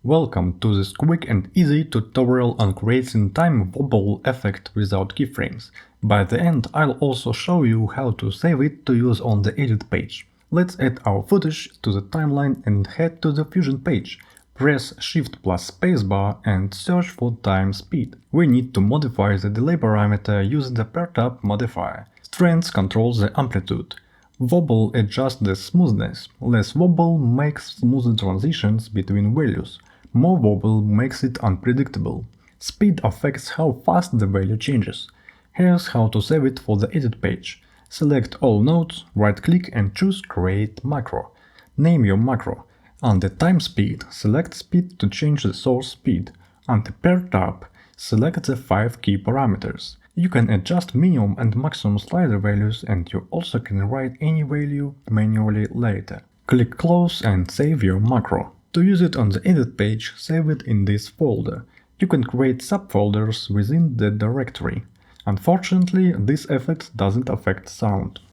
Welcome to this quick and easy tutorial on creating time wobble effect without keyframes. By the end, I'll also show you how to save it to use on the edit page. Let's add our footage to the timeline and head to the Fusion page. Press Shift plus Spacebar and search for time speed. We need to modify the delay parameter using the perturb modifier. Strength controls the amplitude. Wobble adjusts the smoothness. Less wobble makes smoother transitions between values. More wobble makes it unpredictable. Speed affects how fast the value changes. Here's how to save it for the edit page. Select all nodes, right-click and choose Create Macro. Name your macro. Under Time Speed, select Speed to change the source speed. Under Perturb, select the 5 key parameters. You can adjust minimum and maximum slider values, and you also can write any value manually later. Click Close and save your macro. To use it on the edit page, save it in this folder. You can create subfolders within the directory. Unfortunately, this effect doesn't affect sound.